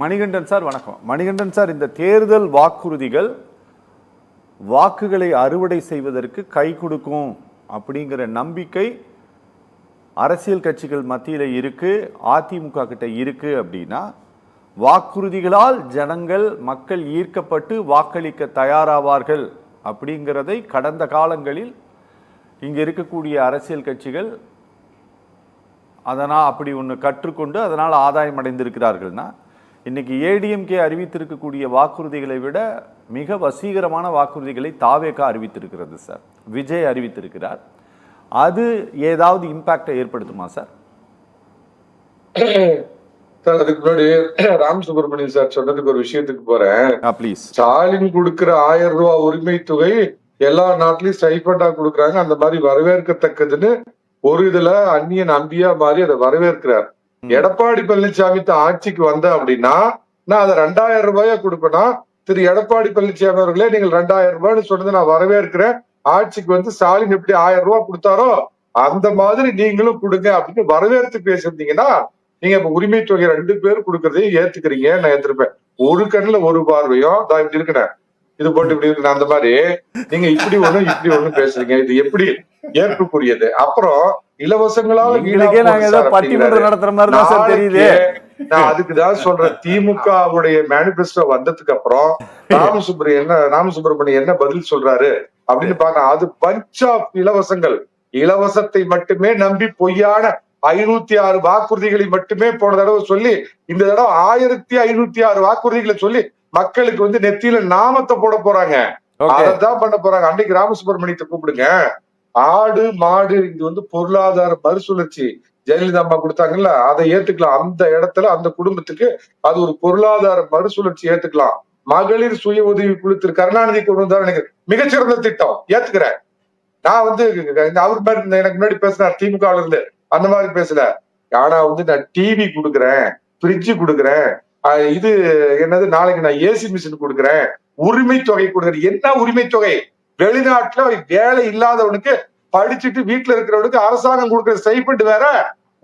Manikandan sir வணக்கம். Manikandan sir, இந்த தேர்தல் வாக்குறுதிகள் வாக்குகளை அறுவடை செய்வதற்கு கை கொடுக்கும் அப்படிங்கிற நம்பிக்கை அரசியல் கட்சிகள் மத்தியில் இருக்கு, அதிமுக கிட்ட இருக்கு. அப்படின்னா வாக்குறுதிகளால் மக்கள் ஈர்க்கப்பட்டு வாக்களிக்க தயாராவார்கள் அப்படிங்கிறதை கடந்த காலங்களில் இங்கே இருக்கக்கூடிய அரசியல் கட்சிகள் அதனால் அப்படி ஒன்று கற்றுக்கொண்டு அதனால் ஆதாயம் அடைந்திருக்கிறார்கள்னா, இன்னைக்கு ஏடிஎம்கே அறிவித்திருக்கக்கூடிய வாக்குறுதிகளை விட மிக வசீகரமான வாக்குறுதிகளை தாவேகா அறிவித்திருக்கிறது சார். விஜய் அறிவித்திருக்கிறார். அது ஏதாவது இம்பாக்டை ஏற்படுத்துமா சார்? சார், அதுக்கு முன்னாடி ராம் சுப்பிரமணியன் சார் சொன்னதுக்கு ஒரு விஷயத்துக்கு போறேன். ப்ளீஸ். ஸ்டாலின் கொடுக்கிற 1000 ரூபாய் உரிமை தொகை எல்லா நாட்டிலயும் ஸ்டைபண்டா கொடுக்குறாங்க, அந்த மாதிரி வரவேற்கத்தக்கதுன்னு ஒரு இதுல அந்நிய நம்பியா மாதிரி அதை வரவேற்கிறார். எடப்பாடி பழனிசாமி ஆட்சிக்கு வந்த அப்படின்னா நான் அதை 2000 ரூபாயா கொடுப்பேனா, திரு எடப்பாடி பழனிசாமி அவர்களே நீங்கள் 2000 ரூபாய்னு சொன்னதை நான் வரவேற்கிறேன், ஆட்சிக்கு வந்து ஸ்டாலின் எப்படி 1000 ரூபாய் கொடுத்தாரோ அந்த மாதிரி நீங்களும் கொடுங்க அப்படின்னு வரவேற்று பேசியிருந்தீங்கன்னா, நீங்க இப்ப உரிமை தொகை 2 பேர் கொடுக்கறதையும் ஏத்துக்கிறீங்க, நான் ஏத்திருப்பேன். ஒரு கண்ணுல ஒரு பார்வையும் தான் இப்படி இருக்கிறேன், இது போட்டு இப்படி இருக்கு, அந்த மாதிரி நீங்க இப்படி ஒண்ணு பேசுறீங்க, இது எப்படி ஏற்புக்குரியது? அப்புறம் இலவசங்களால நான் அதுக்குதான் சொல்றேன். திமுகவுடைய மேனிபெஸ்டோ வந்ததுக்கு அப்புறம் ராமசுப்ரமணியன் என்ன பதில் சொல்றாரு அப்படின்னு பாக்க, அது பஞ்ச் ஆஃப் இலவசங்கள், இலவசத்தை மட்டுமே நம்பி பொய்யான 506 வாக்குறுதிகளை மட்டுமே போன தடவை சொல்லி இந்த தடவை 1506 வாக்குறுதிகளை சொல்லி மக்களுக்கு வந்து நெத்தியில நாமத்தை போட போறாங்க, அதான் பண்ண போறாங்க. அன்னைக்கு ராமசுப்ரமணியத்தை கூப்பிடுங்க. ஆடு மாடு இது வந்து பொருளாதார மறுசுழற்சி ஜெயலலிதா அம்மா கொடுத்தாங்கல்ல, அதை ஏத்துக்கலாம். அந்த இடத்துல அந்த குடும்பத்துக்கு அது ஒரு பொருளாதார மறுசுழற்சி ஏத்துக்கலாம். மகளிர் சுய உதவி குழு திரு கருணாநிதி கொண்டு வந்தாரு, எனக்கு மிகச்சிறந்த திட்டம், ஏத்துக்கிறேன். நான் வந்து அவர் மாதிரி எனக்கு முன்னாடி பேசினார் திமுகவுல இருந்து, அந்த மாதிரி பேசல. ஆனா வந்து நான் டிவி கொடுக்குறேன், பிரிட்ஜ் கொடுக்குறேன், இது என்னது நாளைக்கு நான் ஏசி மிஷின் கொடுக்குறேன், உரிமை தொகை கொடுக்குறேன். என்ன உரிமை தொகை? வெளிநாட்டுல வேலை இல்லாதவனுக்கு, படிச்சுட்டு வீட்டுல இருக்கிறவனுக்கு அரசாங்கம் கொடுக்கிற ஸ்டைபண்ட் வேற,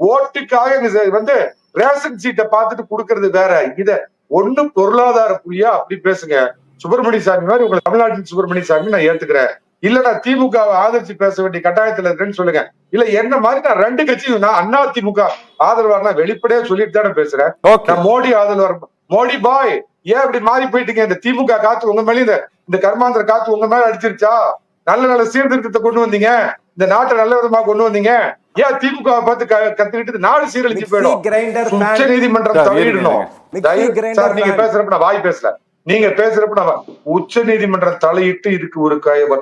ஓட்டுக்காக வந்து ரேஷன் சீட்டை பார்த்துட்டு கொடுக்கறது வேற. இத ஒண்ணு பொருளாதார புள்ளியா அப்படி பேசுங்க. சுப்பிரமணிய சாமி மாதிரி உங்களை தமிழ்நாட்டின் சுப்பிரமணிய சாமி நான் ஏத்துக்கிறேன். இல்ல நான் திமுகவை ஆதரிச்சு பேச வேண்டிய கட்டாயத்துல இருக்கேன்னு சொல்லுங்க. இல்ல என்ன மாதிரி நான் 2 கட்சியும், நான் அண்ணா திமுக ஆதரவாளர், நான் வெளிப்படையா சொல்லிட்டு தானே பேசுறேன். நான் மோடி ஆதரவாளர். மோடி பாய், ஏன் இப்படி மாறி போயிட்டீங்க? இந்த திமுக காத்து உங்க மேல, இந்த கர்மாந்திர காத்து உங்க மேல அடிச்சிருச்சா? நல்ல சீர்திருத்தத்தை கொண்டு வந்தீங்க, இந்த நாட்டை நல்ல விதமா கொண்டு வந்தீங்க. ஏன் திமுக பார்த்து கத்துக்கிட்டு நாடு சீரழிச்சு போயிடும்? உச்ச நீதிமன்றம் தலையிடணும். நீங்க பேசுறப்ப நான் வாய் பேசல, நீங்க பேசுறப்ப நான் உச்ச நீதிமன்றம் தலையிட்டு இதுக்கு ஒரு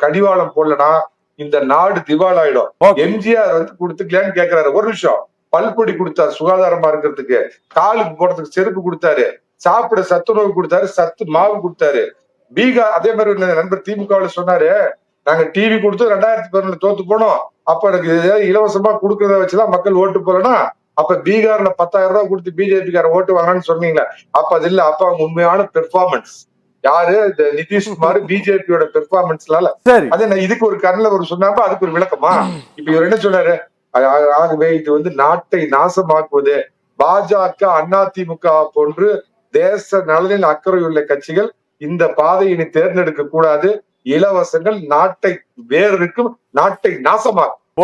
கடிவாளம் போடலனா இந்த நாடு திவாலாயிடும். எம்ஜிஆர் வந்து கொடுத்துக்கலான்னு கேக்குறாரு. ஒரு நிமிஷம், பல்பொடி கொடுத்தாரு சுகாதாரமா இருக்கிறதுக்கு, காலுக்கு போடுறதுக்கு செருப்பு கொடுத்தாரு, சாப்பிட சத்துணவு கொடுத்தாரு, சத்து மாவு கொடுத்தாரு. பீகார் அதே மாதிரி நண்பர் திமுகவுல சொன்னாரு, நாங்க டிவி கொடுத்து 2011 தோத்து போனோம், அப்ப எனக்கு இலவசமா கொடுக்கறத வச்சுதான் மக்கள் ஓட்டு போறேன்னா, அப்ப பீகார்ல 10,000 ரூபாய் கொடுத்து பிஜேபி கார ஓட்டு வாங்கன்னு சொன்னீங்களா? அப்ப அது இல்ல, அப்ப அவங்க உண்மையான பெர்ஃபார்மன்ஸ் யாரு? இந்த நிதிஷ்குமார் பிஜேபியோட பெர்ஃபார்மன்ஸ்னால. அதே இதுக்கு ஒரு கண்ணில் ஒரு சொன்னாப்ப அதுக்கு ஒரு விளக்கமா? இப்ப இவர் என்ன சொன்னாரு? ஆகவே இது வந்து நாட்டை நாசமாக்குவது. பாஜக அதிமுக போன்று தேச நலனில் அக்கறையுள்ள கட்சிகள் இந்த பாதையினை தேர்ந்தெடுக்க கூடாது. இலவசங்கள் நாட்டை வேறு நாட்டை நாசமாக்கும்.